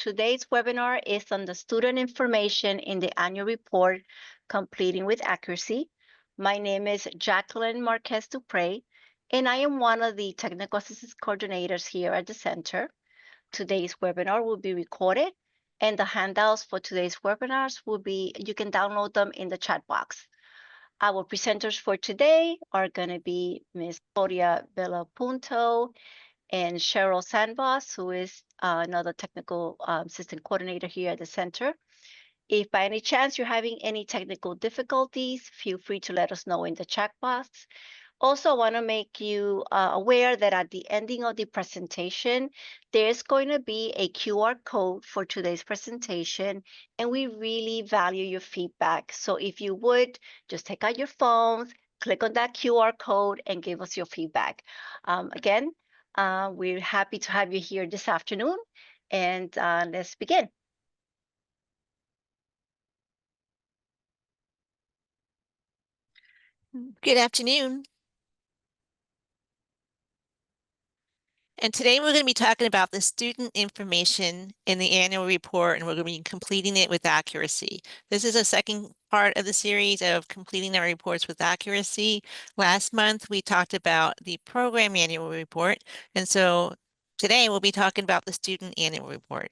today's webinar is on the student information in the annual report, Completing with Accuracy. My name is Jacqueline Marquez Dupre, and I am one of the technical assistance coordinators here at the center. Today's webinar will be recorded, and the handouts for today's webinars will be, you can download them in the chat box. Our presenters for today are going to be Ms. Claudia Villapunto and Cheryl Sandvoss, who is another technical assistant coordinator here at the center. If by any chance you're having any technical difficulties, feel free to let us know in the chat box. Also, I want to make you aware that at the ending of the presentation, there's going to be a QR code for today's presentation, and we really value your feedback. So if you would, just take out your phones, click on that QR code, and give us your feedback. Again, we're happy to have you here this afternoon, and let's begin. Good afternoon. And today we're going to be talking about the student information in the annual report, and we're going to be completing it with accuracy. This is a second part of the series of completing our reports with accuracy. Last month, we talked about the program annual report, and so today we'll be talking about the student annual report.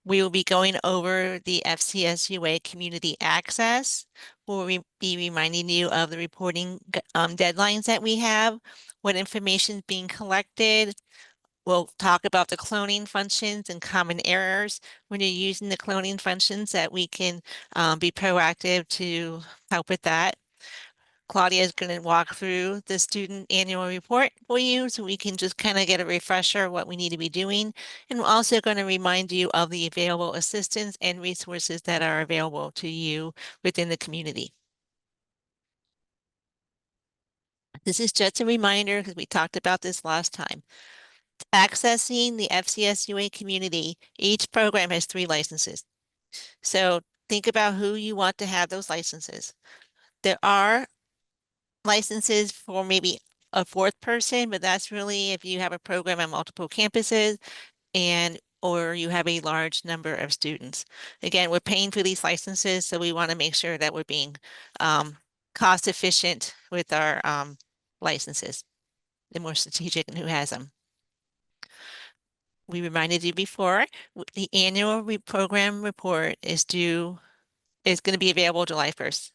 We will be going over the FCSUA community access. We'll be reminding you of the reporting deadlines that we have, what information is being collected. We'll talk about the cloning functions and common errors when you're using the cloning functions, that we can be proactive to help with that. Claudia is going to walk through the student annual report for you so we can just kind of get a refresher of what we need to be doing. And we're also going to remind you of the available assistance and resources that are available to you within the community. This is just a reminder because we talked about this last time. Accessing the FCSUA community, each program has 3 licenses. So think about who you want to have those licenses. There are licenses for maybe a 4th person, but that's really if you have a program on multiple campuses or you have a large number of students. Again, we're paying for these licenses, so we want to make sure that we're being cost efficient with our licenses and more strategic in who has them. We reminded you before, the annual program report is going to be available July 1st,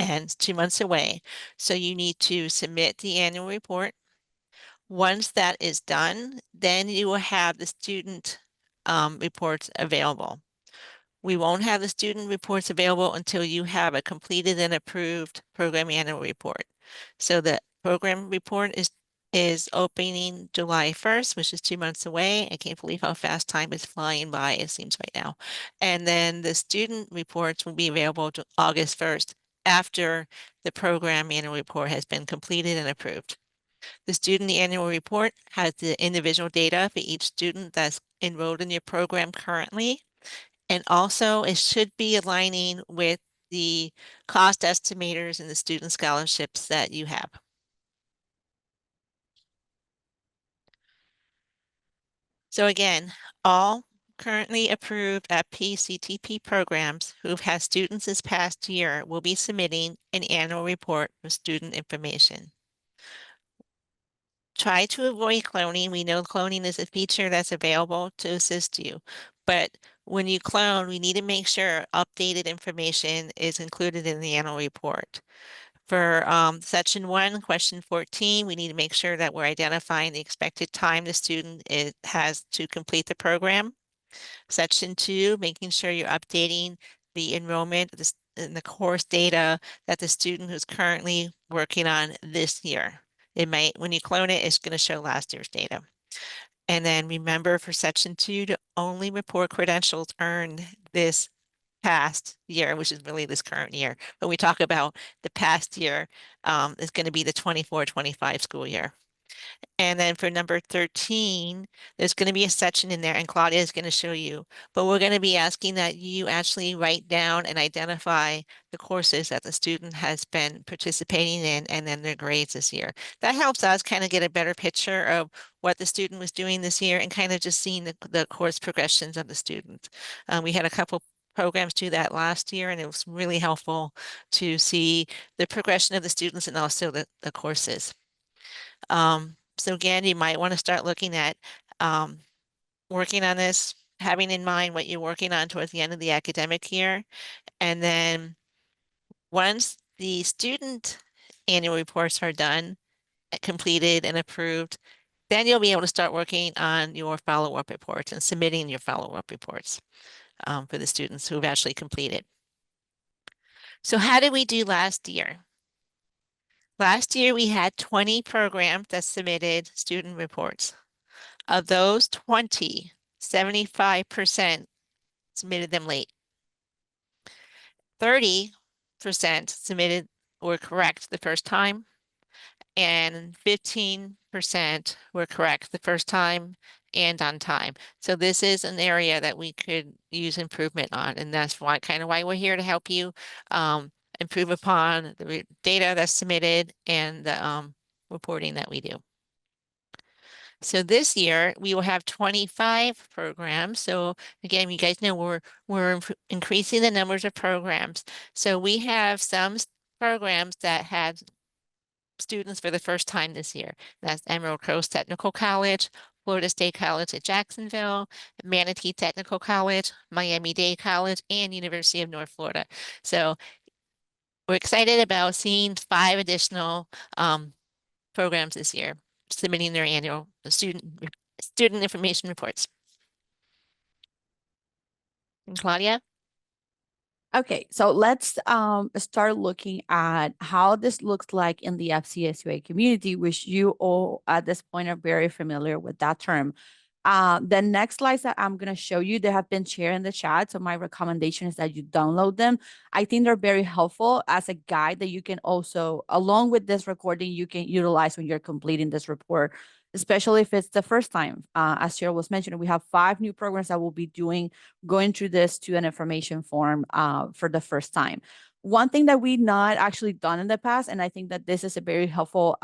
and it's 2 months away. So you need to submit the annual report. Once that is done, then you will have the student reports available. We won't have the student reports available until you have a completed and approved program annual report. So the program report is opening July 1st, which is 2 months away. I can't believe how fast time is flying by, it seems right now. And then the student reports will be available to August 1st after the program annual report has been completed and approved. The student annual report has the individual data for each student that's enrolled in your program currently. And also it should be aligning with the cost estimators and the student scholarships that you have. So again, all currently approved FPCTP programs who've had students this past year will be submitting an annual report with student information. Try to avoid cloning. We know cloning is a feature that's available to assist you, but when you clone, we need to make sure updated information is included in the annual report. For section 1, question 14, we need to make sure that we're identifying the expected time the student has to complete the program. Section 2, making sure you're updating the enrollment and the course data that the student who's currently working on this year. It might, when you clone it, it's going to show last year's data. And then remember for section 2 to only report credentials earned this past year, which is really this current year. When we talk about the past year, it's going to be the 24-25 school year. And then for number 13, there's going to be a section in there, and Claudia is going to show you. But we're going to be asking that you actually write down and identify the courses that the student has been participating in and then their grades this year. That helps us kind of get a better picture of what the student was doing this year and kind of just seeing the course progressions of the student. We had a couple programs do that last year, and it was really helpful to see the progression of the students and also the courses. So again, you might want to start looking at working on this, having in mind what you're working on towards the end of the academic year. And then once the student annual reports are done, completed and approved, then you'll be able to start working on your follow-up reports and submitting your follow-up reports for the students who've actually completed. So how did we do last year? Last year, we had 20 programs that submitted student reports. Of those 20, 75% submitted them late. 30% submitted were correct the first time, and 15% were correct the first time and on time. So this is an area that we could use improvement on, and that's why we're here to help you improve upon the data that's submitted and the reporting that we do. So this year we will have 25 programs. So again, you guys know we're increasing the numbers of programs. So we have some programs that had students for the first time this year. That's Emerald Coast Technical College, Florida State College at Jacksonville, Manatee Technical College, Miami-Dade College, and University of North Florida. So we're excited about seeing 5 additional programs this year submitting their annual student information reports. And Claudia? Okay, so let's start looking at how this looks like in the FCSUA community, which you all at this point are very familiar with that term. The next slides that I'm going to show you, they have been shared in the chat. So my recommendation is that you download them. I think they're very helpful as a guide that you can also, along with this recording, you can utilize when you're completing this report, especially if it's the first time. As Cheryl was mentioning, we have 5 new programs that we'll be going through this to an information form for the first time. One thing that we've not actually done in the past, and I think that this is a very helpful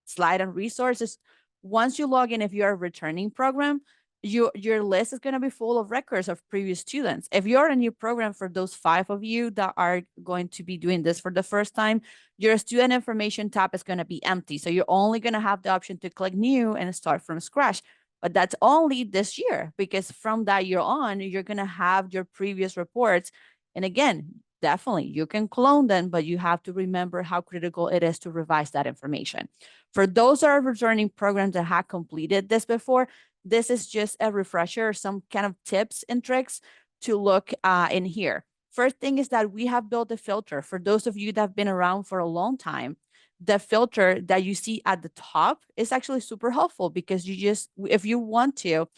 slide and resource, is once you log in, if you're a returning program, your list is going to be full of records of previous students. If you're a new program, for those 5 of you that are going to be doing this for the first time, your student information tab is going to be empty. So you're only going to have the option to click new and start from scratch. But that's only this year, because from that year on, you're going to have your previous reports. And again, definitely you can clone them, but you have to remember how critical it is to revise that information. For those that are returning programs that have completed this before, this is just a refresher, some kind of tips and tricks to look in here. First thing is that we have built a filter. For those of you that have been around for a long time, the filter that you see at the top is actually super helpful, because you just, if you want to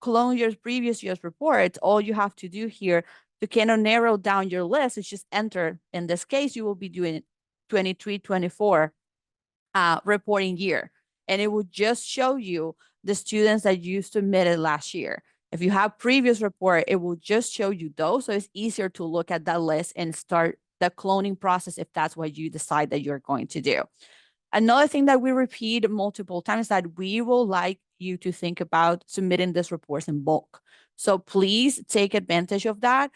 clone your previous year's reports, all you have to do here to kind of narrow down your list is just enter. In this case, you will be doing 23-24 reporting year, and it will just show you the students that you submitted last year. If you have previous report, it will just show you those. So it's easier to look at that list and start the cloning process if that's what you decide that you're going to do. Another thing that we repeat multiple times is that we will like you to think about submitting these reports in bulk. So please take advantage of that.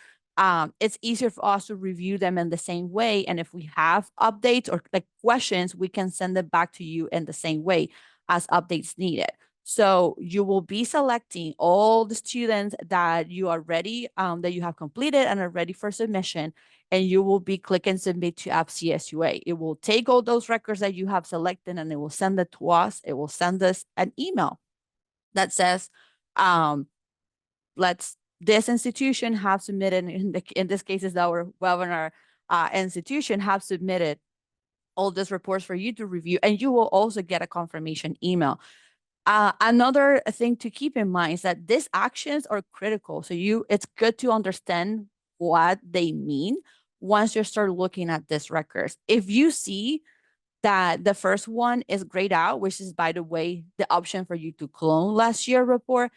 It's easier for us to review them in the same way. And if we have updates or like questions, we can send them back to you in the same way as updates needed. So you will be selecting all the students that you are ready, that you have completed and are ready for submission, and you will be clicking submit to FCSUA. It will take all those records that you have selected and it will send it to us. It will send us an email that says, this institution have submitted, in this case is our webinar institution, have submitted all these reports for you to review, and you will also get a confirmation email. Another thing to keep in mind is that these actions are critical. So it's good to understand what they mean once you start looking at these records. If you see that the first one is grayed out, which is, by the way, the option for you to clone last year report.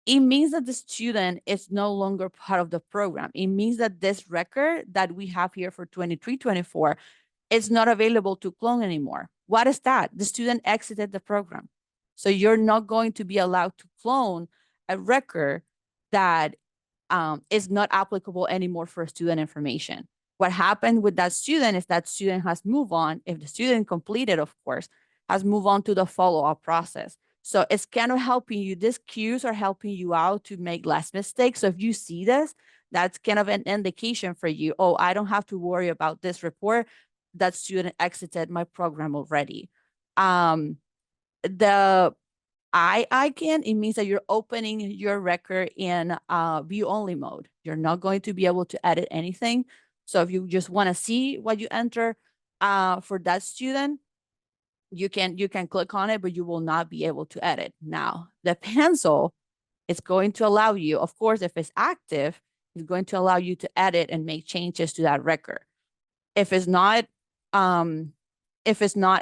It means that the student is no longer part of the program. It means that this record that we have here for 23-24 is not available to clone anymore. What is that? The student exited the program. So you're not going to be allowed to clone a record that is not applicable anymore for student information. What happened with that student is that student has moved on. If the student completed, of course, has moved on to the follow-up process. So it's kind of helping you. These cues are helping you out to make less mistakes. So if you see this, that's kind of an indication for you. Oh, I don't have to worry about this report. That student exited my program already. The eye icon, it means that you're opening your record in view only mode. You're not going to be able to edit anything. So if you just want to see what you enter for that student, you can click on it, but you will not be able to edit. Now, the pencil is going to allow you, of course, if it's active, it's going to allow you to edit and make changes to that record. If it's not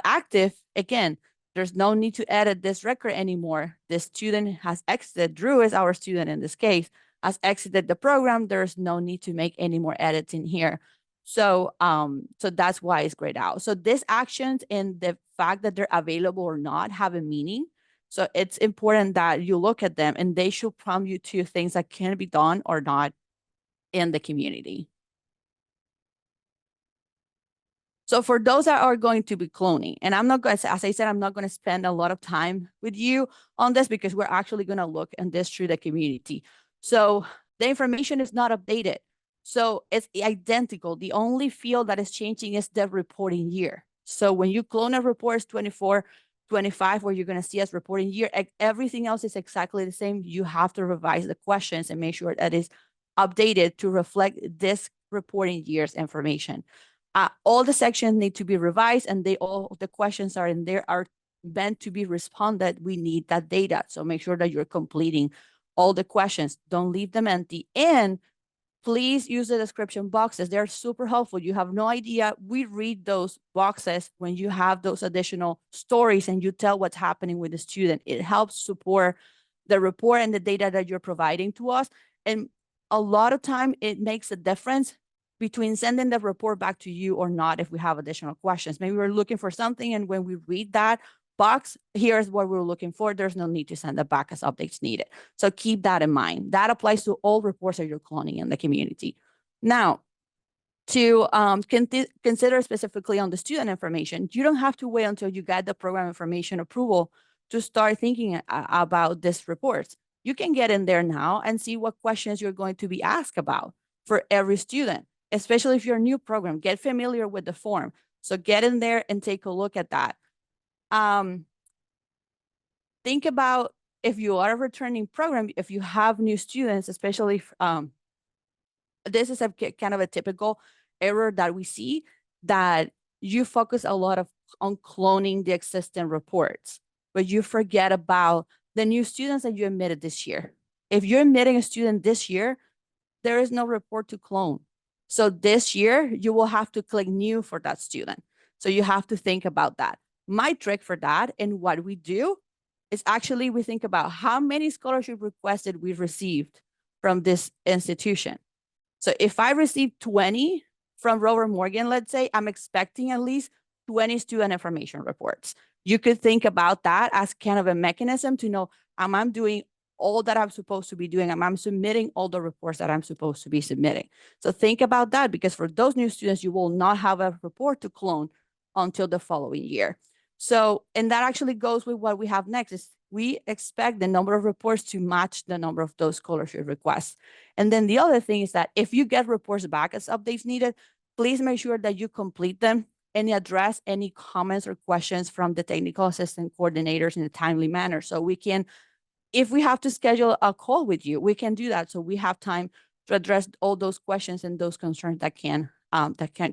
active, again, there's no need to edit this record anymore. The student has exited. Drew is our student in this case, has exited the program. There's no need to make any more edits in here. So, so that's why it's grayed out. So these actions and the fact that they're available or not have a meaning. So it's important that you look at them, and they should prompt you to things that can be done or not in the community. So for those that are going to be cloning, and I'm not going to, as I said, I'm not going to spend a lot of time with you on this because we're actually going to look at this through the community. So the information is not updated. So it's identical. The only field that is changing is the reporting year. So when you clone a report, it's 24, 25, where you're going to see as reporting year, everything else is exactly the same. You have to revise the questions and make sure that it's updated to reflect this reporting year's information. All the sections need to be revised, and all the questions are in there are meant to be responded. We need that data. So make sure that you're completing all the questions. Don't leave them empty. And please use the description boxes. They're super helpful. You have no idea. We read those boxes when you have those additional stories and you tell what's happening with the student. It helps support the report and the data that you're providing to us. And a lot of time it makes a difference between sending the report back to you or not if we have additional questions. Maybe we're looking for something, and when we read that box, here's what we're looking for. There's no need to send it back as updates needed. So keep that in mind. That applies to all reports that you're cloning in the community. Now, to consider specifically on the student information, you don't have to wait until you get the program information approval to start thinking about this report. You can get in there now and see what questions you're going to be asked about for every student, especially if you're a new program. Get familiar with the form. So get in there and take a look at that. Think about if you are a returning program, if you have new students, especially if, this is a kind of a typical error that we see, that you focus a lot on cloning the existing reports, but you forget about the new students that you admitted this year. If you're admitting a student this year, there is no report to clone. So this year, you will have to click new for that student. So you have to think about that. My trick for that, and what we do, is actually we think about how many scholarship requests did we received from this institution. So if I receive 20 from Robert Morgan, let's say, I'm expecting at least 20 student information reports. You could think about that as kind of a mechanism to know, am I doing all that I'm supposed to be doing? Am I submitting all the reports that I'm supposed to be submitting? So think about that, because for those new students, you will not have a report to clone until the following year. So, and that actually goes with what we have next, is we expect the number of reports to match the number of those scholarship requests. And then the other thing is that if you get reports back as updates needed, please make sure that you complete them and address any comments or questions from the technical assistant coordinators in a timely manner. So we can, if we have to schedule a call with you, we can do that. So we have time to address all those questions and those concerns that can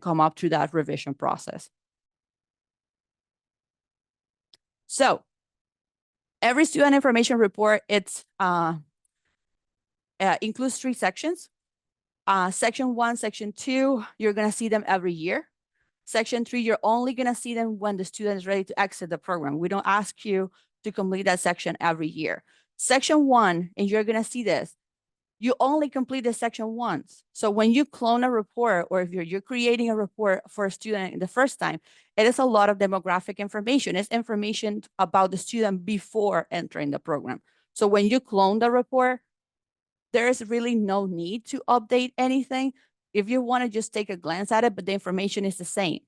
come up through that revision process. So every student information report, it's includes 3 sections. Section 1, Section 2, you're going to see them every year. Section 3, you're only going to see them when the student is ready to exit the program. We don't ask you to complete that section every year. Section 1, and you're going to see this, you only complete this section once. So when you clone a report, or if you're creating a report for a student the first time, it is a lot of demographic information. It's information about the student before entering the program. So when you clone the report, there is really no need to update anything. If you want to just take a glance at it, but the information is the same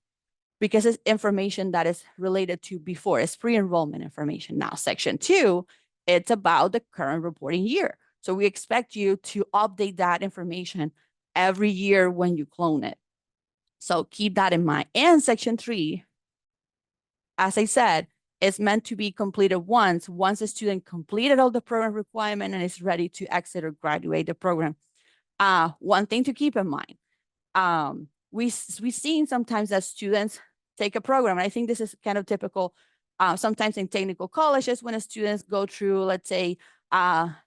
because it's information that is related to before. It's pre-enrollment information. Now, section 2, it's about the current reporting year. So we expect you to update that information every year when you clone it. So keep that in mind. And section 3, as I said, is meant to be completed once a student completed all the program requirement and is ready to exit or graduate the program. One thing to keep in mind, we've seen sometimes that students take a program, and I think this is kind of typical sometimes in technical colleges when students go through, let's say,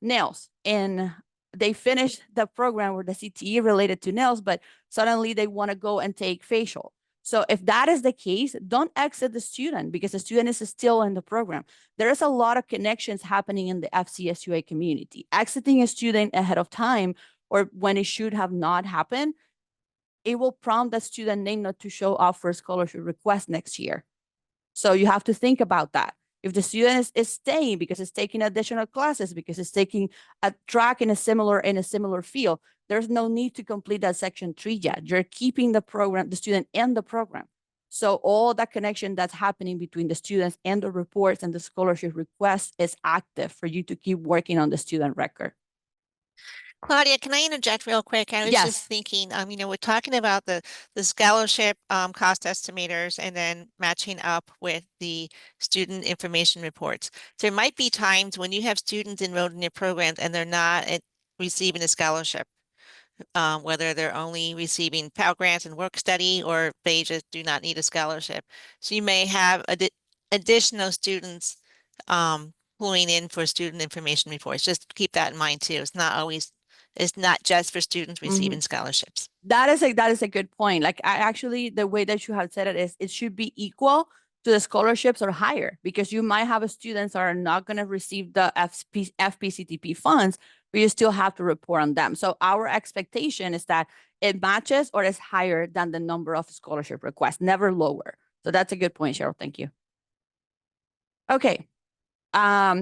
nails, and they finish the program or the CTE related to nails, but suddenly they want to go and take facial. So if that is the case, don't exit the student because the student is still in the program. There is a lot of connections happening in the FCSUA community. Exiting a student ahead of time or when it should have not happened, it will prompt the student name not to show up for a scholarship request next year. So you have to think about that. If the student is staying because it's taking additional classes, because it's taking a track in a similar field, there's no need to complete that section 3 yet. You're keeping the student in the program. So all that connection that's happening between the students and the reports and the scholarship requests is active for you to keep working on the student record. Claudia, can I interject real quick? I was Yes. just thinking, we're talking about the scholarship cost estimators and then matching up with the student information reports. There might be times when you have students enrolled in your programs and they're not receiving a scholarship, whether they're only receiving Pell Grants and work study or they just do not need a scholarship. So you may have additional students pulling in for student information reports. Just keep that in mind too. It's not just for students receiving scholarships. That is a good point. Like the way that you have said it is it should be equal to the scholarships or higher, because you might have students that are not going to receive the FPCTP funds, but you still have to report on them. So our expectation is that it matches or is higher than the number of scholarship requests, never lower. So that's a good point, Cheryl. Thank you. Okay.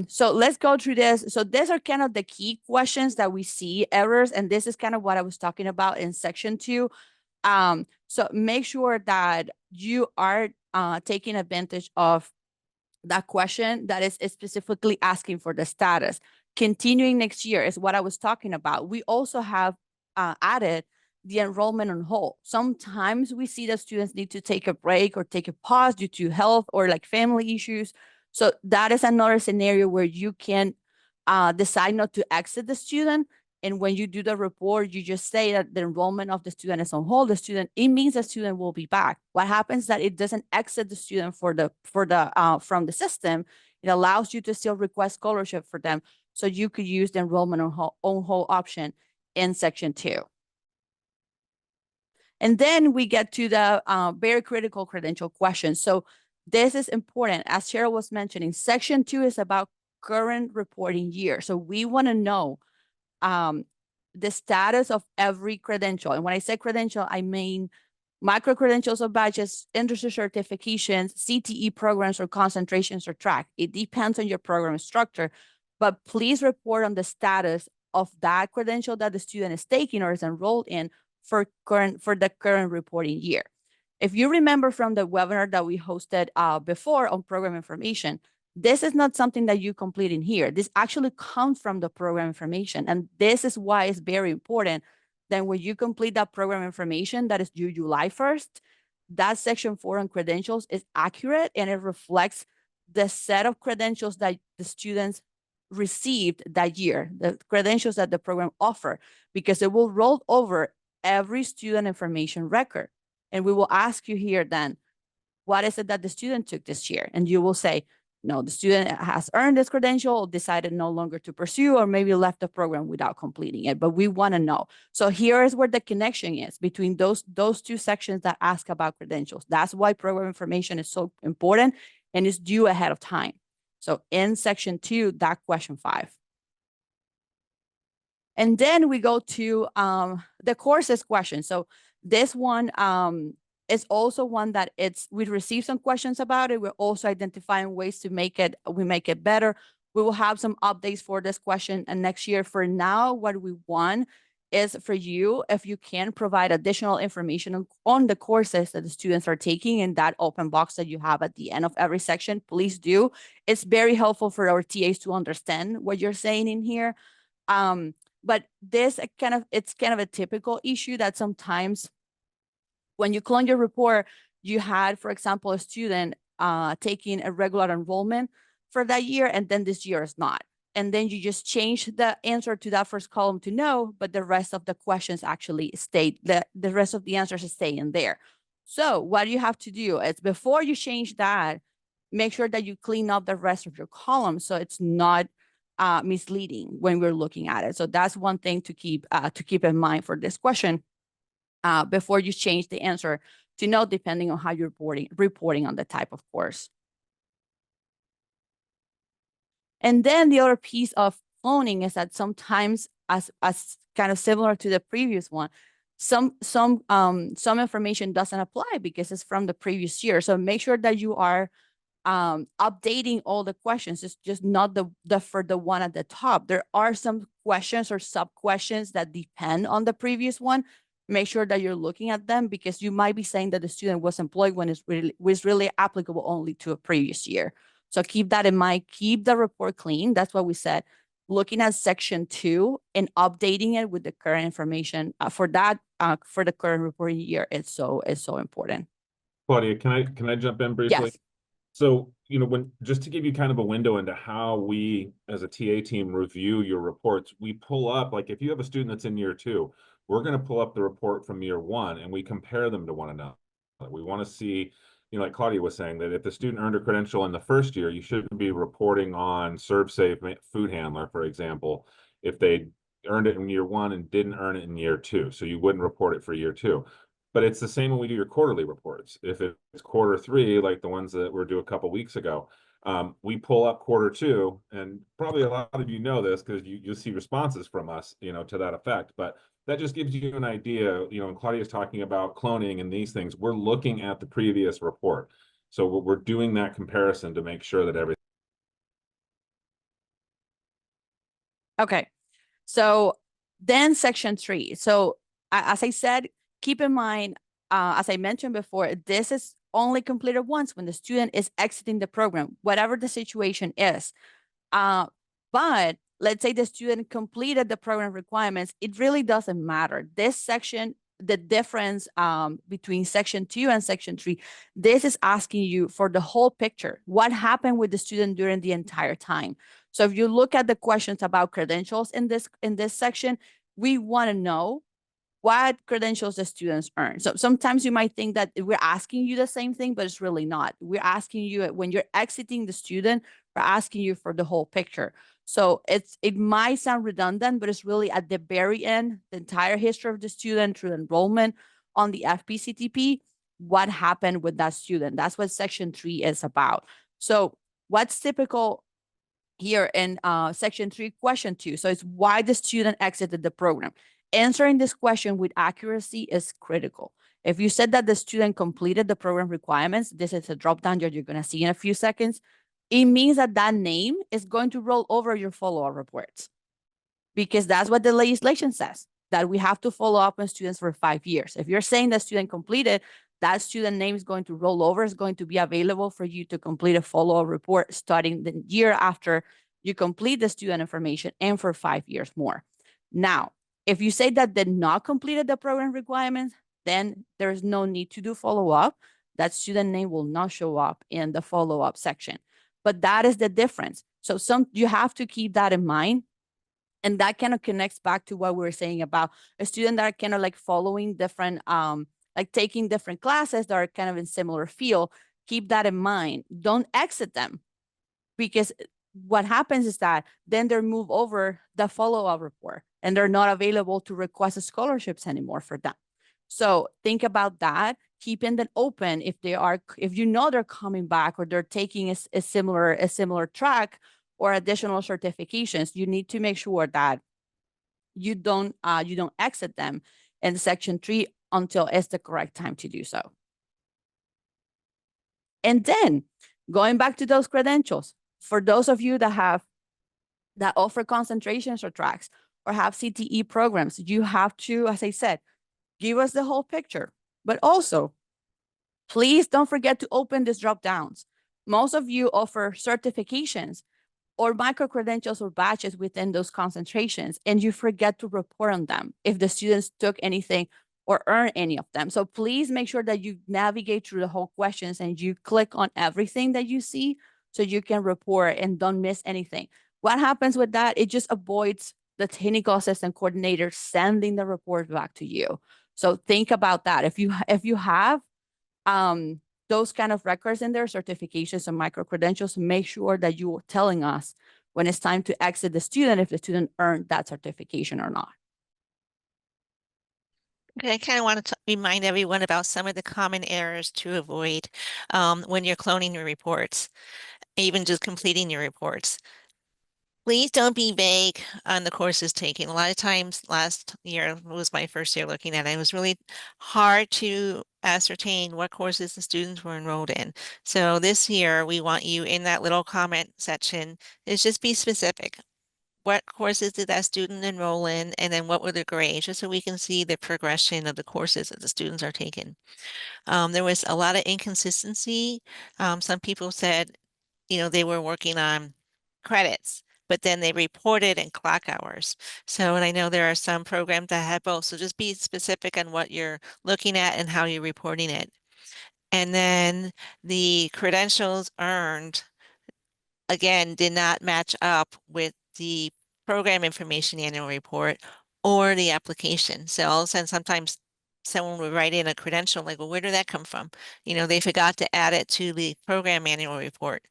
So let's go through this. So these are kind of the key questions that we see errors, and this is kind of what I was talking about in section 2. So make sure that you are taking advantage of that question that is specifically asking for the status. Continuing next year is what I was talking about. We also have added the enrollment on hold. Sometimes we see that students need to take a break or take a pause due to health or like family issues. So that is another scenario where you can decide not to exit the student. And when you do the report, you just say that the enrollment of the student is on hold. It means the student will be back. What happens is that it doesn't exit the student from the system. It allows you to still request scholarship for them. So you could use the enrollment on hold option in section 2. And then we get to the very critical credential question. So this is important. As Cheryl was mentioning, section 2 is about current reporting year. So we want to know the status of every credential. And when I say credential, I mean micro-credentials or badges, industry certifications, CTE programs or concentrations or track. It depends on your program structure, but please report on the status of that credential that the student is taking or is enrolled in for the current reporting year. If you remember from the webinar that we hosted before on program information, this is not something that you complete in here. This actually comes from the program information. And this is why it's very important that when you complete that program information that is due July 1st, that section 4 on credentials is accurate and it reflects the set of credentials that the students received that year, the credentials that the program offer, because it will roll over every student information record. And we will ask you here then, what is it that the student took this year? And you will say, No, the student has earned this credential, decided no longer to pursue, or maybe left the program without completing it, but we want to know. So here is where the connection is between those two sections that ask about credentials. That's why program information is so important and is due ahead of time. So in section 2, that question 5. And then we go to the courses question. So this one is also one that we received some questions about it. We're also identifying ways to make it better. We will have some updates for this question and next year. For now, what we want is for you, if you can provide additional information on the courses that the students are taking in that open box that you have at the end of every section, please do. It's very helpful for our TAs to understand what you're saying in here. But this it's kind of a typical issue that sometimes when you clone your report, you had, for example, a student taking a regular enrollment for that year, and then this year is not. And then you just change the answer to that first column to no, but the rest of the questions actually stayed, the rest of the answers stay in there. So what you have to do is before you change that, make sure that you clean up the rest of your column so it's not misleading when we're looking at it. So that's one thing to keep in mind for this question before you change the answer to no, depending on how you're reporting on the type of course. And then the other piece of cloning is that sometimes, as kind of similar to the previous one, some information doesn't apply because it's from the previous year. So make sure that you are updating all the questions. It's just not for the one at the top. There are some questions or sub questions that depend on the previous one. Make sure that you're looking at them because you might be saying that the student was employed when it was really applicable only to a previous year. So keep that in mind. Keep the report clean. That's what we said. Looking at section 2 and updating it with the current information for the current reporting year is so important. Claudia, can I jump in briefly? Yes. So, just to give you kind of a window into how we as a TA team review your reports, we pull up, like if you have a student that's in year 2, we're going to pull up the report from year 1 and we compare them to one another. We want to see, like Claudia was saying, that if the student earned a credential in the first year, you shouldn't be reporting on ServSafe food handler, for example, if they earned it in year 1 and didn't earn it in year 2. So you wouldn't report it for year 2. But it's the same when we do your quarterly reports. If it's quarter 3, like the ones that were due a couple weeks ago, we pull up quarter 2, and probably a lot of you know this because you'll see responses from us, to that effect. But that just gives you an idea, and Claudia's talking about cloning and these things. We're looking at the previous report. So we're doing that comparison to make sure that everything. Okay. So then section 3. So as I said, keep in mind, as I mentioned before, this is only completed once when the student is exiting the program, whatever the situation is. But let's say the student completed the program requirements, it really doesn't matter. This section, the difference between section 2 and section 3, this is asking you for the whole picture. What happened with the student during the entire time? So if you look at the questions about credentials in this section, we want to know what credentials the students earn. So sometimes you might think that we're asking you the same thing, but it's really not. We're asking you when you're exiting the student, we're asking you for the whole picture. So it might sound redundant, but it's really at the very end, the entire history of the student through enrollment on the FPCTP, what happened with that student. That's what section 3 is about. So what's typical here in section 3, question 2. So it's why the student exited the program. Answering this question with accuracy is critical. If you said that the student completed the program requirements, this is a drop-down that you're going to see in a few seconds. It means that that name is going to roll over your follow-up reports because that's what the legislation says, that we have to follow up on students for 5 years. If you're saying that student completed, that student name is going to roll over, is going to be available for you to complete a follow-up report starting the year after you complete the student information and for 5 years more. Now, if you say that did not completed the program requirements, then there's no need to do follow-up. That student name will not show up in the follow-up section. But that is the difference. So you have to keep that in mind. And that kind of connects back to what we were saying about a student that are kind of like following different, like taking different classes that are kind of in similar field. Keep that in mind. Don't exit them. because what happens is that then they're moved over the follow-up report and they're not available to request scholarships anymore for them. So think about that, keeping them open if you know they're coming back or they're taking a similar track or additional certifications. You need to make sure that you don't exit them in section 3 until it's the correct time to do so. And then going back to those credentials, for those of you that offer concentrations or tracks or have CTE programs, you have to, as I said, give us the whole picture. But also, please don't forget to open these drop downs. Most of you offer certifications or micro-credentials or badges within those concentrations, and you forget to report on them if the students took anything or earned any of them. So please make sure that you navigate through the whole questions and you click on everything that you see so you can report and don't miss anything. What happens with that? It just avoids the technical assistant coordinator sending the report back to you. So think about that. If you have those kind of records in their certifications and micro-credentials, make sure that you're telling us when it's time to exit the student, if the student earned that certification or not. Okay, I kind of want to remind everyone about some of the common errors to avoid when you're cloning your reports, even just completing your reports. Please don't be vague on the courses taken. A lot of times last year was my first year looking at it. It was really hard to ascertain what courses the students were enrolled in. So this year we want you in that little comment section is just be specific. What courses did that student enroll in? And then what were the grades, just so we can see the progression of the courses that the students are taking. There was a lot of inconsistency. Some people said, they were working on credits, but then they reported in clock hours. So, and I know there are some programs that have both. So just be specific on what you're looking at and how you're reporting it. And then the credentials earned, again, did not match up with the program information annual report or the application. So all of a sudden, sometimes someone would write in a credential like, well, where did that come from? They forgot to add it to the program annual report,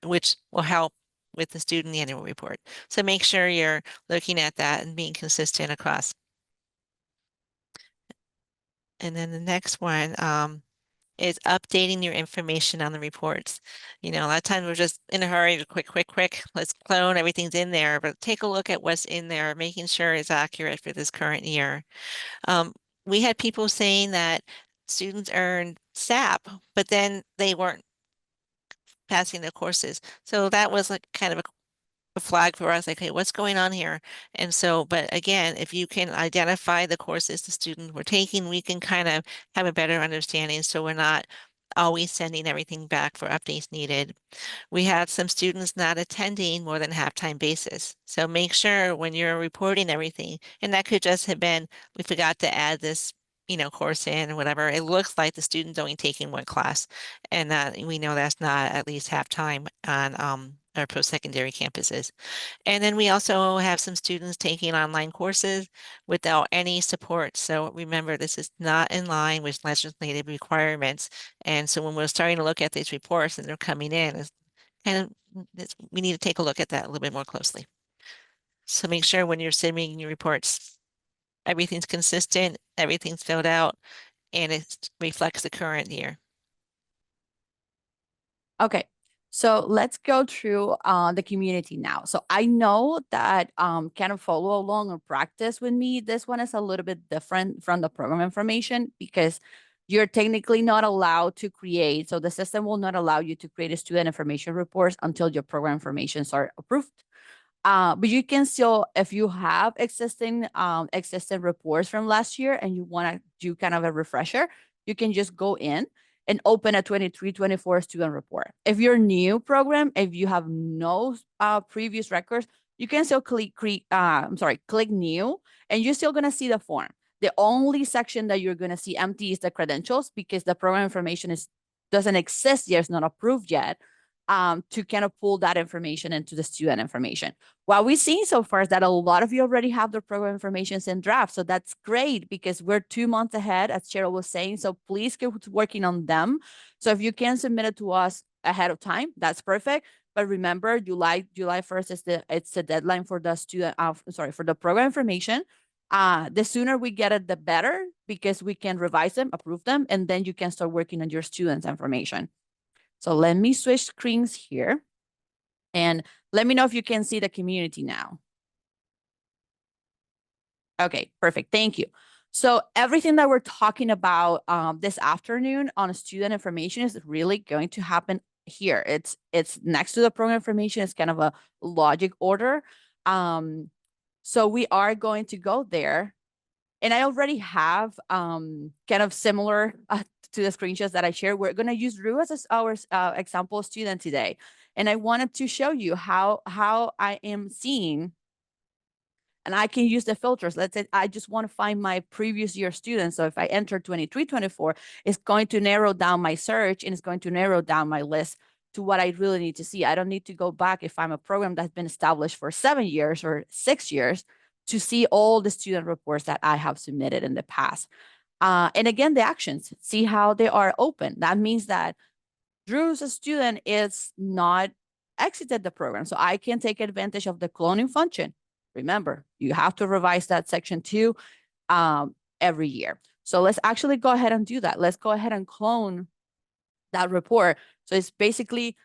which will help with the student annual report. So make sure you're looking at that and being consistent across. And then the next one is updating your information on the reports. A lot of times we're just in a hurry, quick, let's clone, everything's in there, but take a look at what's in there, making sure it's accurate for this current year. We had people saying that students earned SAP, but then they weren't passing the courses. So that was like kind of a flag for us, like, hey, what's going on here? And so, but again, if you can identify the courses the students were taking, we can kind of have a better understanding. So we're not always sending everything back for updates needed. We had some students not attending more than half-time basis. So make sure when you're reporting everything, and that could just have been, we forgot to add this, course in or whatever. It looks like the student's only taking one class, and that we know that's not at least half-time on our post-secondary campuses. And then we also have some students taking online courses without any support. So remember, this is not in line with legislative requirements. And so when we're starting to look at these reports and they're coming in, we need to take a look at that a little bit more closely. So make sure when you're submitting your reports, everything's consistent, everything's filled out, and it reflects the current year. Okay, so let's go through the community now. So I know that kind of follow along or practice with me. This one is a little bit different from the program information because you're technically not allowed to create. So the system will not allow you to create a student information reports until your program informations are approved. But you can still, if you have existing reports from last year and you want to do kind of a refresher, you can just go in and open a 23-24 student report. If you're new program, if you have no previous records, you can still click new, and you're still gonna see the form. The only section that you're gonna see empty is the credentials because the program information doesn't exist yet, it's not approved yet. To kind of pull that information into the student information. What we've seen so far is that a lot of you already have the program information in draft. So that's great because we're 2 months ahead, as Cheryl was saying. So please keep working on them. So if you can submit it to us ahead of time, that's perfect. but remember, July 1st is the deadline for the student, for the program information. The sooner we get it, the better, because we can revise them, approve them, and then you can start working on your students' information. So let me switch screens here, and let me know if you can see the community now. Okay, perfect. Thank you. So everything that we're talking about this afternoon on student information is really going to happen here. It's next to the program information. It's kind of a logic order. So we are going to go there. And I already have kind of similar to the screenshots that I shared. We're going to use Rue as our example student today. And I wanted to show you how I am seeing, and I can use the filters. Let's say I just want to find my previous year students. So if I enter 23, 24, it's going to narrow down my search, and it's going to narrow down my list to what I really need to see. I don't need to go back if I'm a program that's been established for 7 years or 6 years to see all the student reports that I have submitted in the past. And again, the actions, see how they are open. That means that Drew's student is not exited the program. So I can take advantage of the cloning function. Remember, you have to revise that section 2 every year. So let's actually go ahead and do that. Let's go ahead and clone that report. So it's basically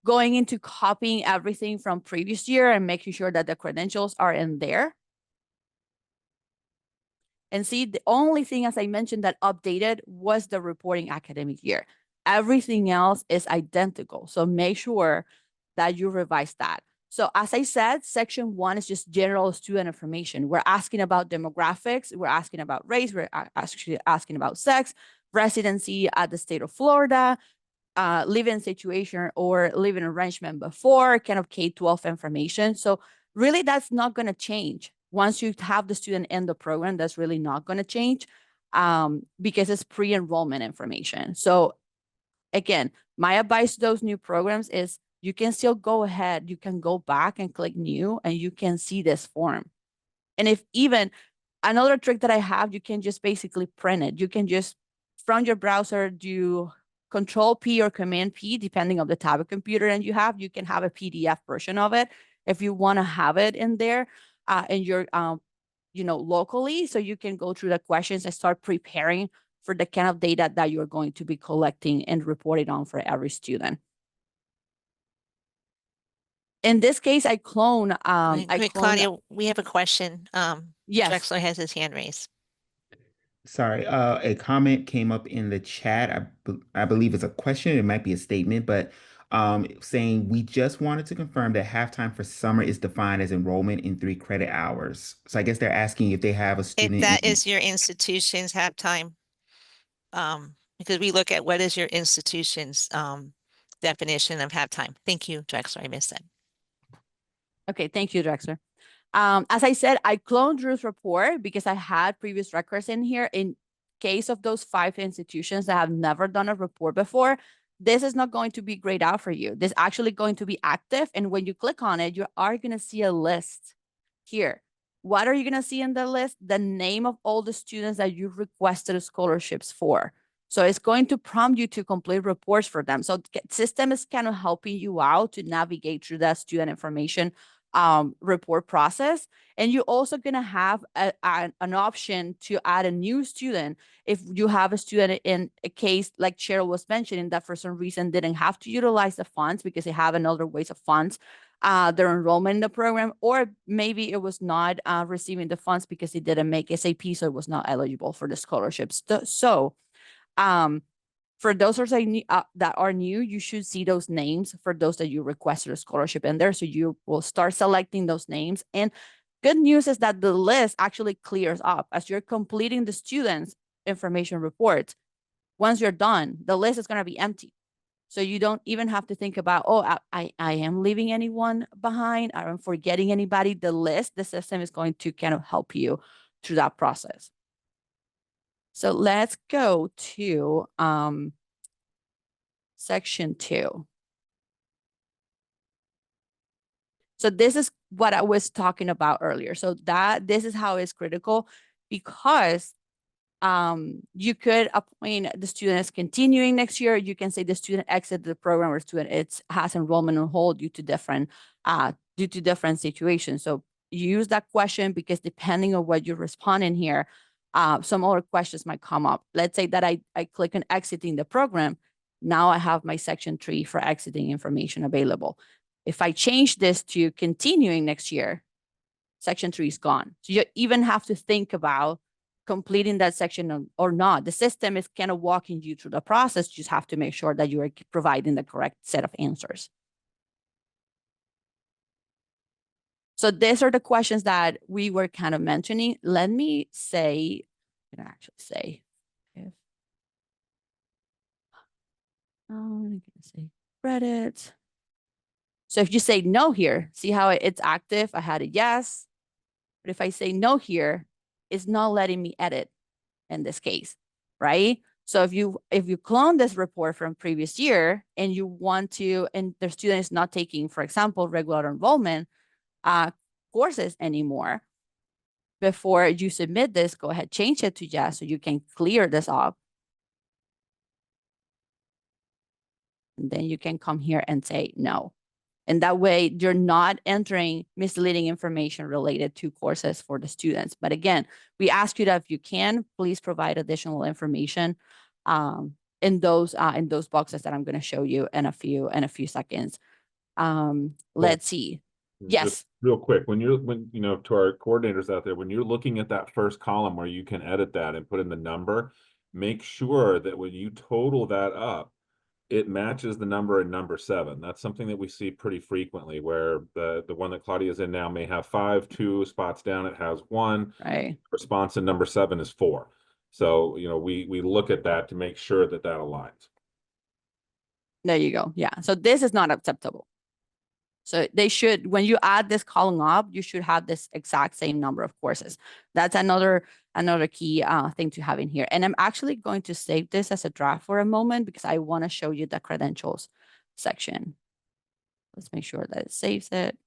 going into copying everything from previous year and making sure that the credentials are in there. And see, the only thing, as I mentioned, that updated was the reporting academic year. Everything else is identical. So make sure that you revise that. So as I said, section 1 is just general student information. We're asking about demographics. We're asking about race. We're actually asking about sex, residency at the state of Florida, living situation or living arrangement before, kind of K-12 information. So really that's not going to change. Once you have the student in the program, that's really not going to change because it's pre-enrollment information. So again, my advice to those new programs is you can still go ahead. You can go back and click new and you can see this form. And if even another trick that I have, you can just basically print it. You can just from your browser do Control P or Command P, depending on the type of computer and you have. You can have a PDF version of it if you want to have it in there in your locally, so you can go through the questions and start preparing for the kind of data that you're going to be collecting and reporting on for every student. In this case, I clone. Claudia, we have a question. Yes. Drexler has his hand raised. Sorry, a comment came up in the chat. I believe it's a question. It might be a statement, but saying we just wanted to confirm that halftime for summer is defined as enrollment in 3 credit hours. So I guess they're asking if they have a student. If that is your institution's halftime, because we look at what is your institution's definition of halftime. Thank you, Drexler. I missed that. Okay, thank you, Drexler. As I said, I cloned Drew's report because I had previous records in here. In case of those 5 institutions that have never done a report before, this is not going to be grayed out for you. This is actually going to be active. And when you click on it, you are going to see a list here. What are you going to see in the list? The name of all the students that you requested scholarships for. So it's going to prompt you to complete reports for them. So the system is kind of helping you out to navigate through that student information report process. And you're also going to have an option to add a new student if you have a student in a case like Cheryl was mentioning that for some reason didn't have to utilize the funds because they have another ways of funds their enrollment in the program, or maybe it was not receiving the funds because it didn't make SAP, so it was not eligible for the scholarships. So for those that are new, you should see those names for those that you requested a scholarship in there. So you will start selecting those names. And good news is that the list actually clears up as you're completing the students' information reports. Once you're done, the list is going to be empty. So you don't even have to think about, oh, I am leaving anyone behind. I'm forgetting anybody. The system is going to kind of help you through that process. So let's go to section 2. So this is what I was talking about earlier. So this is how it's critical, because You could appoint the student as continuing next year. You can say the student exited the program or student has enrollment on hold due to different situations. So you use that question because depending on what you're responding here, some other questions might come up. Let's say that I click on exiting the program. Now I have my section 3 for exiting information available. If I change this to continuing next year, section 3 is gone. So you even have to think about completing that section or not. The system is kind of walking you through the process. You just have to make sure that you are providing the correct set of answers. So these are the questions that we were kind of mentioning. Let me say, I'm gonna actually say, if I'm gonna say credits. So if you say no here, see how it's active? I had a yes, but if I say no here, it's not letting me edit in this case, right? So if you clone this report from previous year and you want to, and the student is not taking, for example, regular enrollment courses anymore, before you submit this, go ahead, change it to yes, so you can clear this up. And then you can come here and say no. And that way you're not entering misleading information related to courses for the students. But again, we ask you that if you can, please provide additional information in those boxes that I'm going to show you in a few seconds. Let's see. Yes. Just real quick, when you know, to our coordinators out there, when you're looking at that first column where you can edit that and put in the number, make sure that when you total that up, it matches the number in number 7. That's something that we see pretty frequently, where the one that Claudia's in now may have 5, 2 spots down, it has 1. Right. Response in number 7 is 4. So, you know, we look at that to make sure that that aligns. There you go. Yeah. So this is not acceptable. So they should, when you add this column up, you should have this exact same number of courses. That's another key thing to have in here. And I'm actually going to save this as a draft for a moment because I want to show you the credentials section. Let's make sure that it saves it.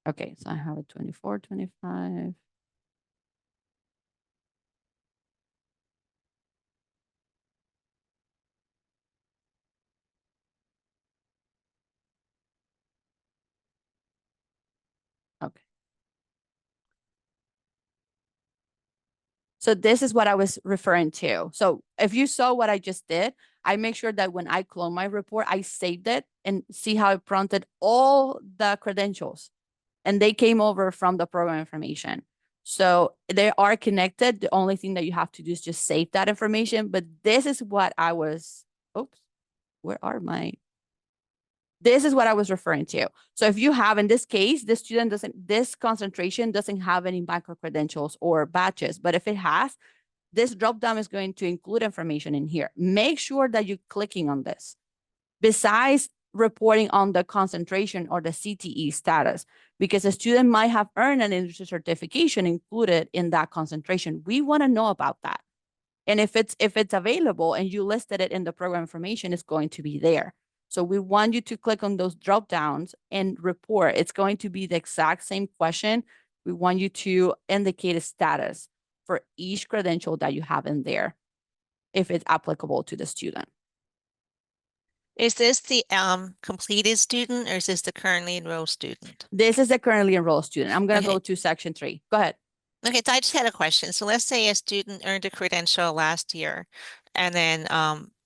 Okay, so I have a 24, 25. Okay. So this is what I was referring to. So if you saw what I just did, I make sure that when I clone my report, I saved it and see how it prompted all the credentials and they came over from the program information. So they are connected. The only thing that you have to do is just save that information. But this is what I was, oops, where are my? This is what I was referring to. So if you have, in this case, the student doesn't, this concentration doesn't have any micro credentials or batches, but if it has, this dropdown is going to include information in here. Make sure that you're clicking on this. Besides reporting on the concentration or the CTE status, because a student might have earned an industry certification included in that concentration. We want to know about that. And if it's available and you listed it in the program information, it's going to be there. So we want you to click on those drop downs and report. It's going to be the exact same question. We want you to indicate a status for each credential that you have in there, if it's applicable to the student. Is this the completed student or is this the currently enrolled student? This is the currently enrolled student. I'm going to Okay. go to section 3. Go ahead. Okay, so I just had a question. So let's say a student earned a credential last year, and then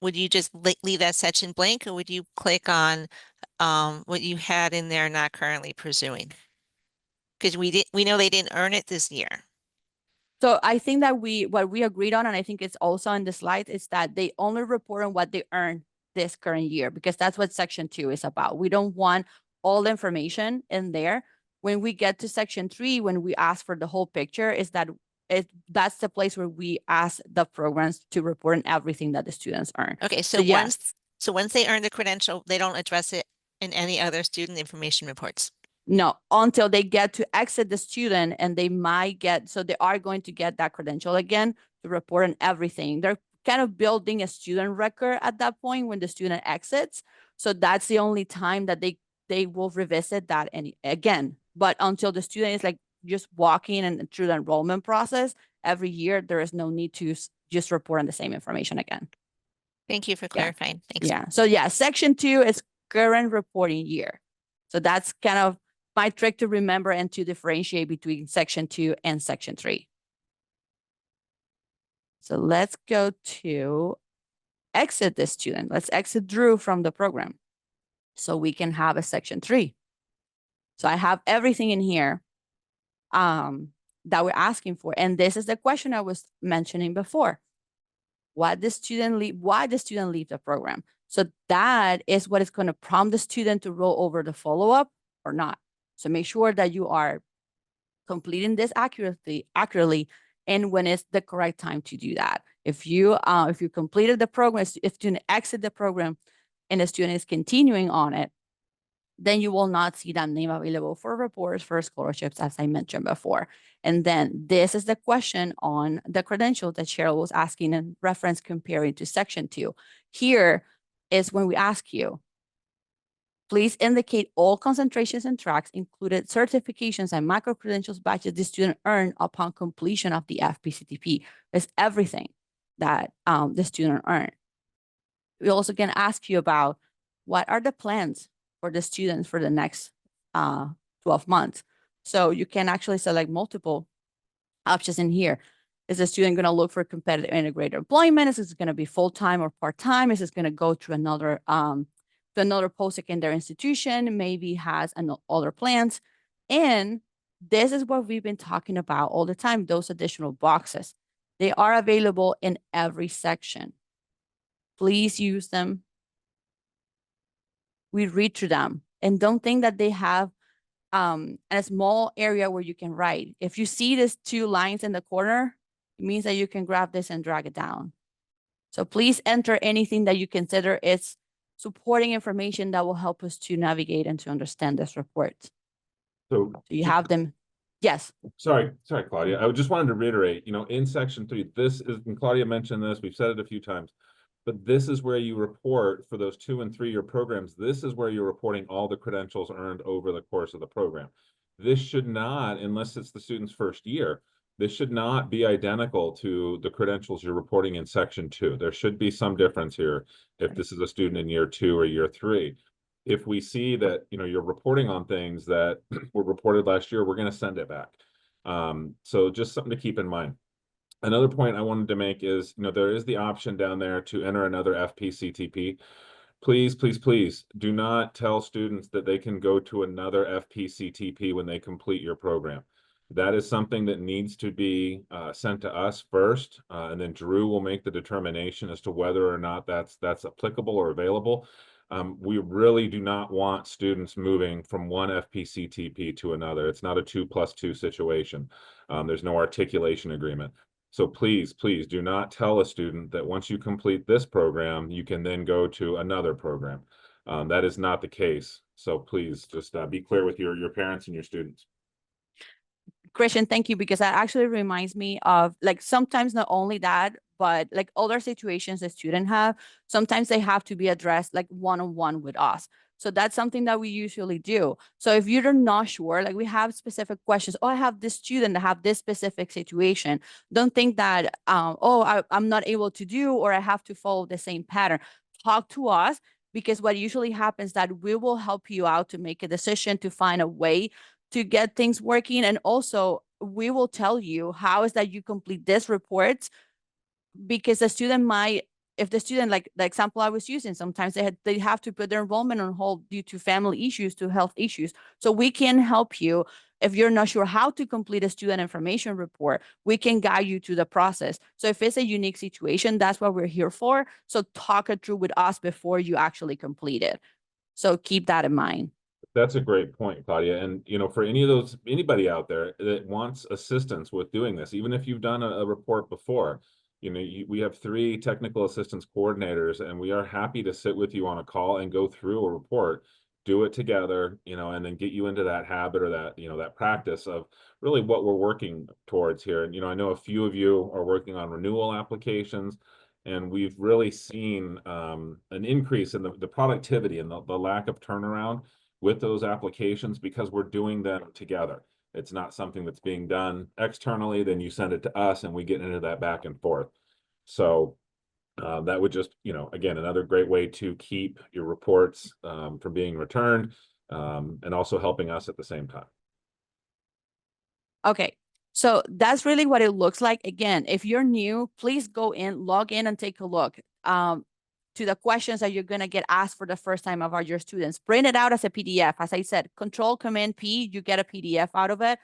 would you just leave that section blank, or would you click on what you had in there not currently pursuing? Because we know they didn't earn it this year. So I think that what we agreed on, and I think it's also in the slide, is that they only report on what they earned this current year, because that's what section 2 is about. We don't want all the information in there. When we get to section 3, when we ask for the whole picture, is that that's the place where we ask the programs to report on everything that the students earn. Okay, so once they earn the credential, they don't address it in any other student information reports. No, until they get to exit the student, and they might get, so they are going to get that credential again to report on everything. They're kind of building a student record at that point when the student exits. So that's the only time that they they will revisit that again. But until the student is like just walking and through the enrollment process every year, there is no need to just report on the same information again. Thank you for clarifying. Thanks. Yeah. So yeah, section 2 is current reporting year. So that's kind of my trick to remember and to differentiate between section 2 and section 3. So let's go to exit the student. Let's exit Drew from the program so we can have a section 3. So I have everything in here that we're asking for. And this is the question I was mentioning before. Why the student leave the program? So that is what is going to prompt the student to roll over the follow-up or not. So make sure that you are completing this accurately and when it's the correct time to do that. If you completed the program, if student exit the program and the student is continuing on it, then you will not see that name available for reports for scholarships, as I mentioned before. And then this is the question on the credential that Cheryl was asking in reference comparing to section 2. Here is when we ask you, please indicate all concentrations and tracks, included certifications and micro-credentials badges the student earned upon completion of the FPCTP. It's everything that the student earned. We also can ask you about what are the plans for the students for the next 12 months. So you can actually select multiple options in here. Is the student going to look for competitive integrated employment? Is this going to be full-time or part-time? Is this going to go to another post-secondary institution? Maybe has other plans. And this is what we've been talking about all the time, those additional boxes. They are available in every section. Please use them. We read through them and don't think that they have a small area where you can write. If you see these 2 lines in the corner, it means that you can grab this and drag it down. So please enter anything that you consider is supporting information that will help us to navigate and to understand this report. So you have them. Yes. Sorry, Claudia. I just wanted to reiterate, in section 3, this is, and Claudia mentioned this, we've said it a few times, but this is where you report for those 2- and 3-year programs. This is where you're reporting all the credentials earned over the course of the program. This should not, unless it's the student's first year, this should not be identical to the credentials you're reporting in section 2. There should be some difference here if this is a student in year 2 or year 3. If we see that, you're reporting on things that were reported last year, we're going to send it back. So just something to keep in mind. Another point I wanted to make is, there is the option down there to enter another FPCTP. Please, please, please do not tell students that they can go to another FPCTP when they complete your program. That is something that needs to be sent to us first, and then Drew will make the determination as to whether or not that's applicable or available. We really do not want students moving from one FPCTP to another. It's not a 2+2 situation. There's no articulation agreement. So please, please do not tell a student that once you complete this program, you can then go to another program. That is not the case. So please just be clear with your parents and your students. Christian, thank you, because that actually reminds me of like sometimes not only that, but like other situations that students have, sometimes they have to be addressed like one-on-one with us. So that's something that we usually do. So if you're not sure, like we have specific questions, oh, I have this student that have this specific situation. Don't think that, I'm not able to do, or I have to follow the same pattern. Talk to us, because what usually happens that we will help you out to make a decision, to find a way to get things working. And also we will tell you how is that you complete this report, because the student might, if the student, like the example I was using, sometimes they have to put their enrollment on hold due to family issues, to health issues. So we can help you. If you're not sure how to complete a student information report, we can guide you through the process. So if it's a unique situation, that's what we're here for. So talk it through with us before you actually complete it. So keep that in mind. That's a great point, Claudia. And, for anybody out there that wants assistance with doing this, even if you've done a report before, we have 3 technical assistance coordinators, and we are happy to sit with you on a call and go through a report, do it together, and then get you into that habit or that, that practice of really what we're working towards here. And, I know a few of you are working on renewal applications, and we've really seen an increase in the productivity and the lack of turnaround with those applications because we're doing them together. It's not something that's being done externally, then you send it to us and we get into that back and forth. So that would just, again, another great way to keep your reports from being returned and also helping us at the same time. Okay, so that's really what it looks like. Again, if you're new, please go in, log in and take a look to the questions that you're going to get asked for the first time about your students. Print it out as a PDF. As I said, Control-Command-P, you get a PDF out of it.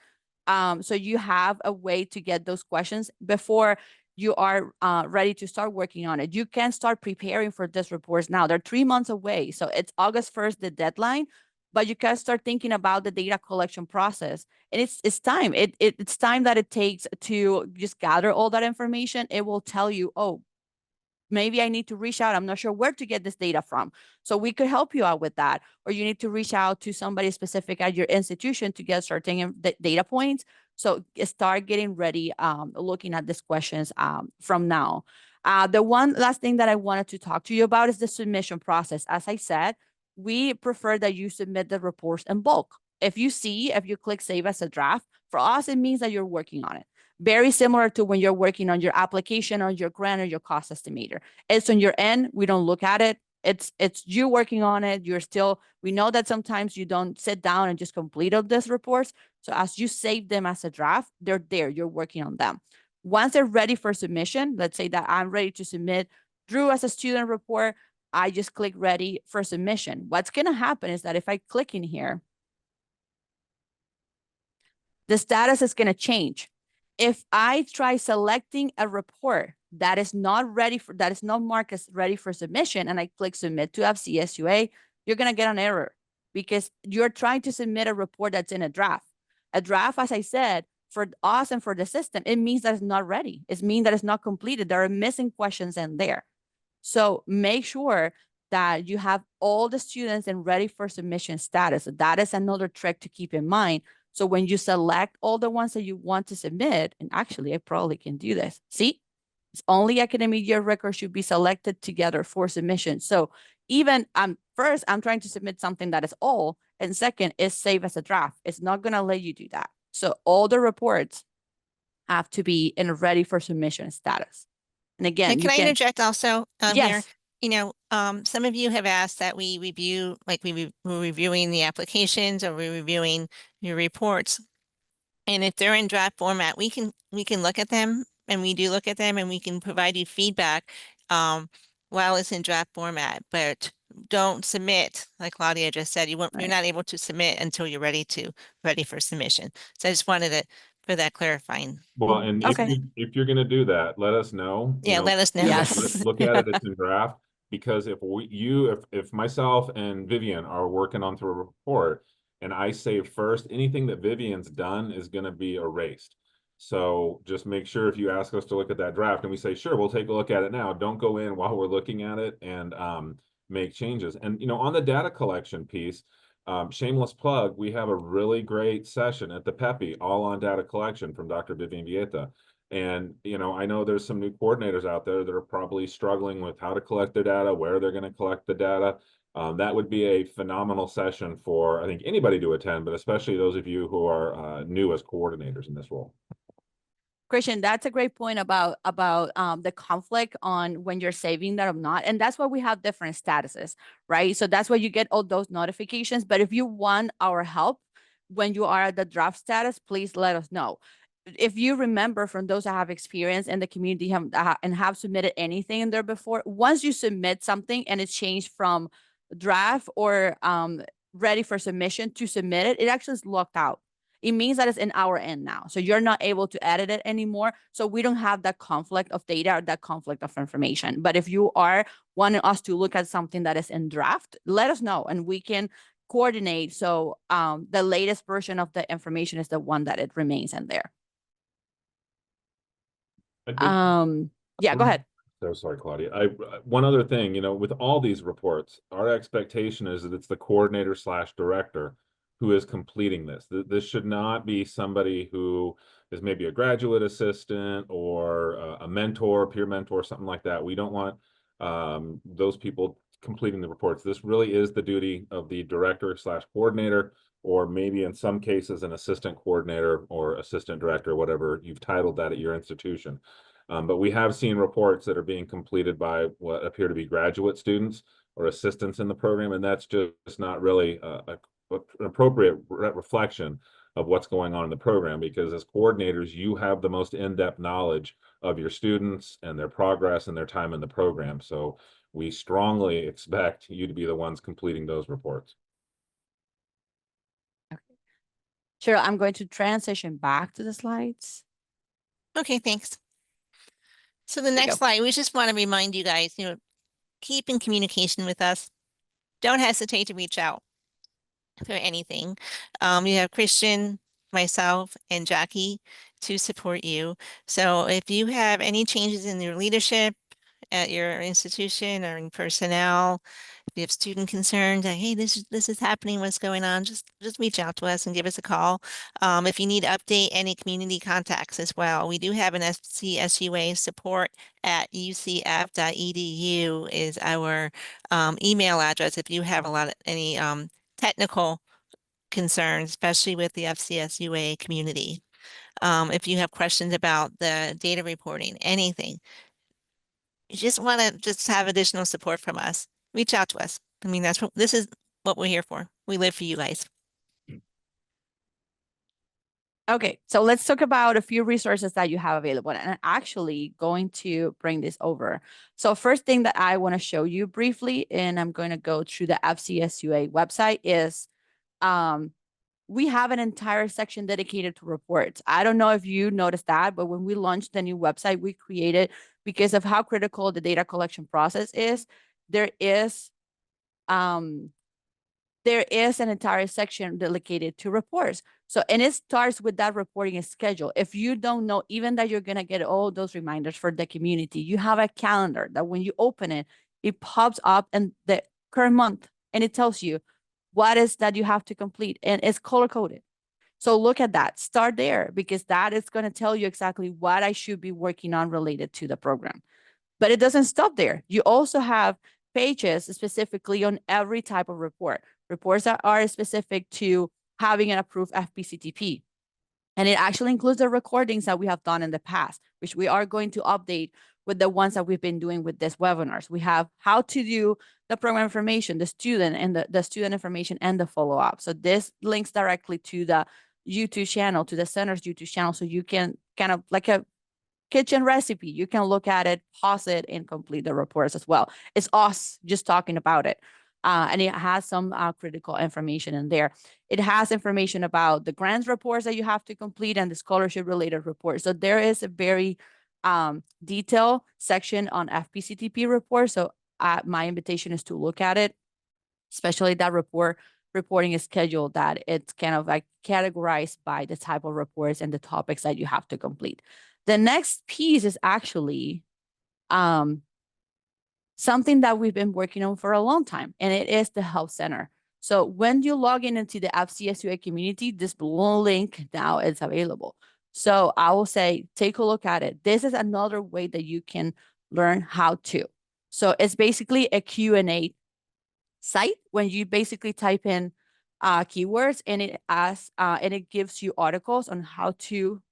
So you have a way to get those questions before you are ready to start working on it. You can start preparing for these reports now. They're 3 months away. So it's August 1st, the deadline, but you can start thinking about the data collection process. And it's time. It's time that it takes to just gather all that information. It will tell you, oh, maybe I need to reach out. I'm not sure where to get this data from. So we could help you out with that. Or you need to reach out to somebody specific at your institution to get certain data points. So start getting ready, looking at these questions from now. The one last thing that I wanted to talk to you about is the submission process. As I said, we prefer that you submit the reports in bulk. If you click save as a draft, for us, it means that you're working on it. Very similar to when you're working on your application or your grant or your cost estimator. It's on your end. We don't look at it. It's you working on it. We know that sometimes you don't sit down and just complete all these reports. So as you save them as a draft, they're there. You're working on them. Once they're ready for submission, let's say that I'm ready to submit Drew as a student report, I just click ready for submission. What's going to happen is that if I click in here, the status is going to change. If I try selecting a report that is not marked as ready for submission, and I click submit to FCSUA, you're going to get an error because you're trying to submit a report that's in a draft. A draft, as I said, for us and for the system, it means that it's not ready. It means that it's not completed. There are missing questions in there. So make sure that you have all the students in ready for submission status. That is another trick to keep in mind. So when you select all the ones that you want to submit, and actually I probably can do this. See, it's only academic year records should be selected together for submission. So even first, I'm trying to submit something that is all, and second is save as a draft. It's not going to let you do that. So all the reports have to be in ready for submission status. And again, And can I interject also here? yes. Some of you have asked that we review, like we're reviewing the applications or we're reviewing your reports. And if they're in draft format, we can look at them, and we do look at them, and we can provide you feedback while it's in draft format. But don't submit, like Claudia just said. You're not able to submit until you're ready for submission. So I just wanted for that clarifying. Well, and if you're going to do that, let us know. Yeah, let us know. Yes. Look at it. It's in draft, because if myself and Vivian are working on through a report and I save first, anything that Vivian's done is going to be erased. So just make sure if you ask us to look at that draft and we say, sure, we'll take a look at it now, don't go in while we're looking at it and make changes. And, on the data collection piece, shameless plug, we have a really great session at the PEPI all on data collection from Dr. Vivian Vieta. And, I know there's some new coordinators out there that are probably struggling with how to collect their data, where they're going to collect the data. That would be a phenomenal session for, I think, anybody to attend, but especially those of you who are new as coordinators in this role. Christian, that's a great point about the conflict on when you're saving that or not. And that's why we have different statuses, right? So that's why you get all those notifications. But if you want our help when you are at the draft status, please let us know. If you remember from those that have experience in the community and have submitted anything in there before, once you submit something and it's changed from draft or ready for submission to submit it, it actually is locked out. It means that it's in our end now. So you're not able to edit it anymore. So we don't have that conflict of data or that conflict of information. But if you are wanting us to look at something that is in draft, let us know and we can coordinate. So the latest version of the information is the one that it remains in there. Yeah, go ahead. So sorry, Claudia. One other thing, with all these reports, our expectation is that it's the coordinator/director who is completing this. This should not be somebody who is maybe a graduate assistant or a mentor, peer mentor, something like that. We don't want those people completing the reports. This really is the duty of the director/coordinator, or maybe in some cases an assistant coordinator or assistant director, whatever you've titled that at your institution. But we have seen reports that are being completed by what appear to be graduate students or assistants in the program, and that's just not really an appropriate reflection of what's going on in the program, because as coordinators, you have the most in-depth knowledge of your students and their progress and their time in the program. So we strongly expect you to be the ones completing those reports. Cheryl, I'm going to transition back to the slides. Okay, thanks. So the you next go. slide, we just want to remind you guys, keep in communication with us. Don't hesitate to reach out for anything. You have Christian, myself, and Jackie to support you. So if you have any changes in your leadership at your institution or in personnel, if you have student concerns, like, hey, this is happening, what's going on, just reach out to us and give us a call. If you need to update any community contacts as well, we do have an FCSUA support at ucf.edu is our email address if you have any technical concerns, especially with the FCSUA community. If you have questions about the data reporting, anything, you just want to just have additional support from us, reach out to us. I mean, this is what we're here for. We live for you guys. Okay, so let's talk about a few resources that you have available, and I'm actually going to bring this over. So first thing that I want to show you briefly, and I'm going to go through the FCSUA website, is we have an entire section dedicated to reports. I don't know if you noticed that, but when we launched the new website we created, because of how critical the data collection process is, there is an entire section dedicated to reports. So, and it starts with that reporting schedule. If you don't know even that you're going to get all those reminders for the community, you have a calendar that when you open it, it pops up in the current month and it tells you what is that you have to complete, and it's color coded. So look at that, start there, because that is going to tell you exactly what I should be working on related to the program. But it doesn't stop there. You also have pages specifically on every type of report, reports that are specific to having an approved FPCTP. And it actually includes the recordings that we have done in the past, which we are going to update with the ones that we've been doing with these webinars. We have how to do the program information, the student, and the student information, and the follow-up. So this links directly to the YouTube channel, to the center's YouTube channel, so you can kind of like a kitchen recipe, you can look at it, pause it, and complete the reports as well. It's us just talking about it. And it has some critical information in there. It has information about the grants reports that you have to complete and the scholarship related reports. So there is a very detailed section on FPCTP reports. So my invitation is to look at it, especially that reporting schedule, that it's kind of like categorized by the type of reports and the topics that you have to complete. The next piece is actually something that we've been working on for a long time, and it is the Help Center. So when you log in into the FCSUA community, this blue link now is available. So I will say, take a look at it. This is another way that you can learn how to. So it's basically a Q&A site when you basically type in keywords, and it asks, and it gives you articles on how to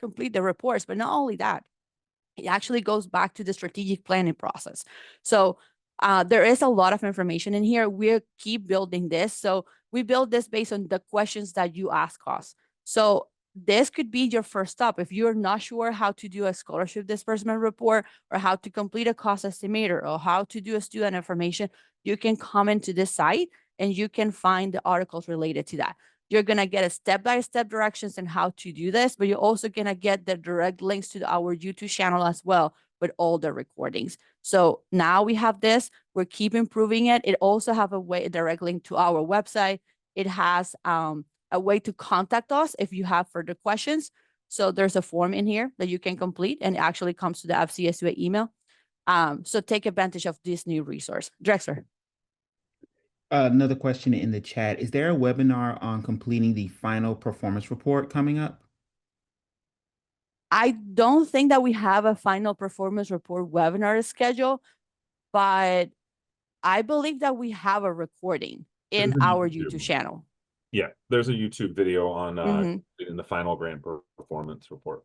complete the reports. But not only that, it actually goes back to the strategic planning process. So there is a lot of information in here. We'll keep building this. So we build this based on the questions that you ask us. So this could be your first stop. If you're not sure how to do a scholarship disbursement report, or how to complete a cost estimator, or how to do a student information, you can come into this site and you can find the articles related to that. You're going to get a step-by-step directions on how to do this, but you're also going to get the direct links to our YouTube channel as well with all the recordings. So now we have this, we're keep improving it. It also have a direct link to our website. It has a way to contact us if you have further questions. So there's a form in here that you can complete, and it actually comes to the FCSUA email. So take advantage of this new resource. Drexler. Another question in the chat. Is there a webinar on completing the final performance report coming up? I don't think that we have a final performance report webinar schedule, but I believe that we have a recording in There's a our YouTube. YouTube channel. Yeah, there's a YouTube video on Mhm. in the final grant performance report.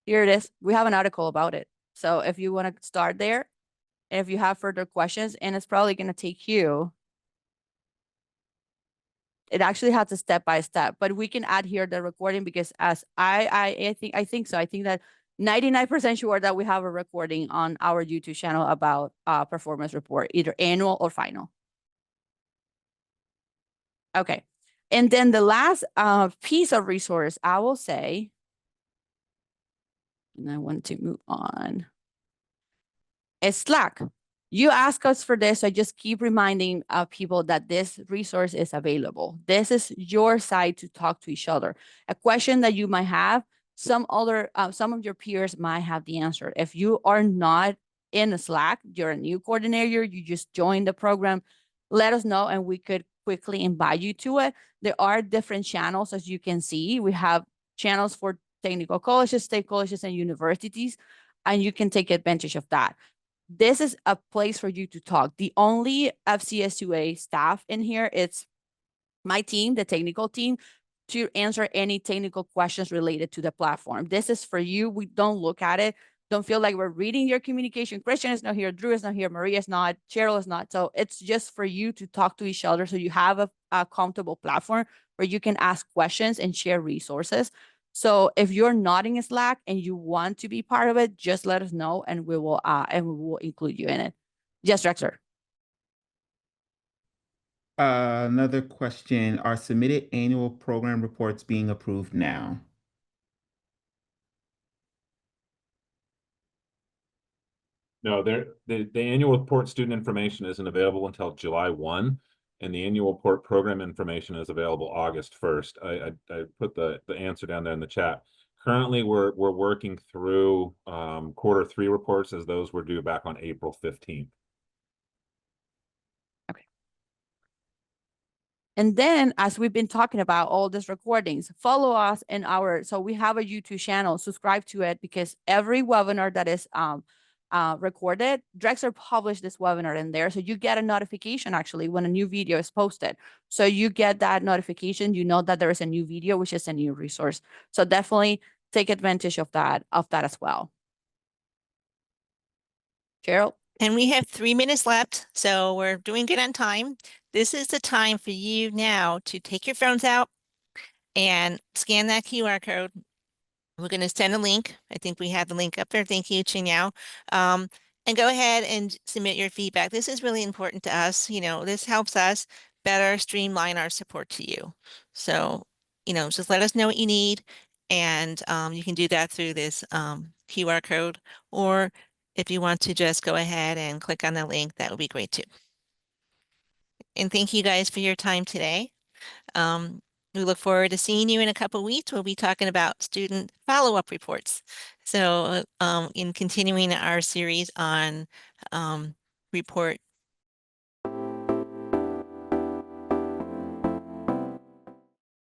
Here it is. We have an article about it. So if you want to start there, and if you have further questions, and it's probably going to take you, it actually has a step by step, but we can add here the recording because as I think so. I think that 99% sure that we have a recording on our YouTube channel about performance report, either annual or final. Okay. And then the last piece of resource I will say, and I want to move on, is Slack. You ask us for this, so I just keep reminding people that this resource is available. This is your site to talk to each other. A question that you might have, some of your peers might have the answer. If you are not in Slack, you're a new coordinator, you just joined the program, let us know and we could quickly invite you to it. There are different channels, as you can see. We have channels for technical colleges, state colleges, and universities, and you can take advantage of that. This is a place for you to talk. The only FCSUA staff in here, it's my team, the technical team, to answer any technical questions related to the platform. This is for you. We don't look at it. Don't feel like we're reading your communication. Christian is not here. Drew is not here. Maria is not. Cheryl is not. So it's just for you to talk to each other. So you have a comfortable platform where you can ask questions and share resources. So if you're not in Slack and you want to be part of it, just let us know and we will include you in it. Yes, Drexler. Another question, are submitted annual program reports being approved now? No, the annual report student information isn't available until July 1, and the annual report program information is available August 1st. I put the answer down there in the chat. Currently, we're working through Q3 reports, as those were due back on April 15th. And then, as we've been talking about all these recordings, follow us in so we have a YouTube channel, subscribe to it, because every webinar that is recorded, Drexler published this webinar in there. So you get a notification actually when a new video is posted. So you get that notification, you know that there is a new video, which is a new resource. So definitely take advantage of that as well. Cheryl? And we have 3 minutes left, so we're doing good on time. This is the time for you now to take your phones out and scan that QR code. We're going to send a link. I think we have the link up there. Thank you, Chinyao. And go ahead and submit your feedback. This is really important to us. You know, this helps us better streamline our support to you. So, you know, just let us know what you need. And you can do that through this QR code, or if you want to just go ahead and click on the link, that would be great too. And thank you guys for your time today. We look forward to seeing you in a couple of weeks. We'll be talking about student follow-up reports. So in continuing our series on report